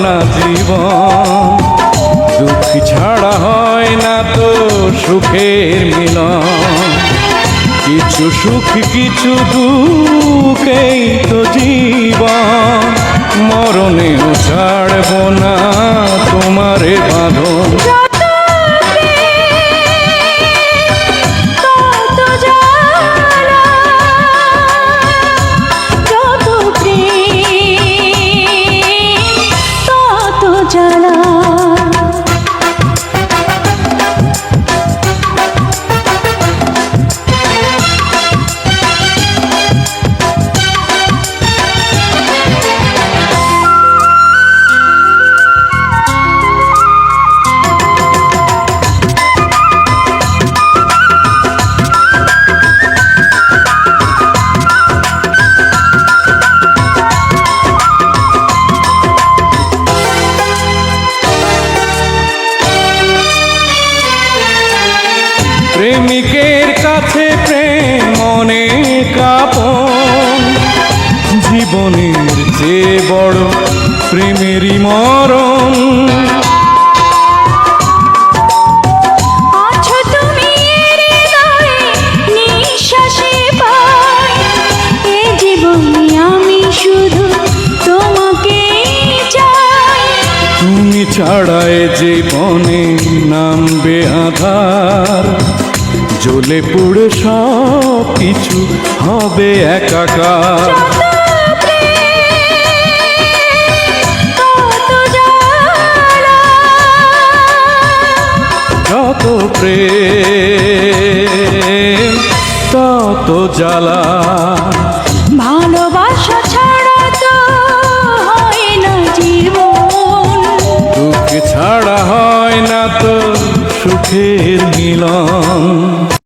না জীবন, দুঃখ ছাড়া হয় না তো সুখের মিলন। কিছু সুখ কিছু দুঃখেই তো জীবন, মরণেও ছাড়ব না তোমারে বাঁধন। প্রেমিকের কাছে প্রেম অনেক আপন, জীবনের চেয়ে বড় প্রেমেরই মরণ। আছো তুমি হৃদয়ে নিঃশ্বাসে পাই, এ জীবনে আমি শুধু তোমাকে চাই। তুমি ছাড়ায় জীবনে নামবে আধার, জ্বলে পুড়ে সব কিছু হবে একাকার। যত প্রেম তত জ্বালা, ভালোবাসা ছাড়া তো হয় না জীবন, দুঃখ ছাড়া হয় না তো সুখের মিলন।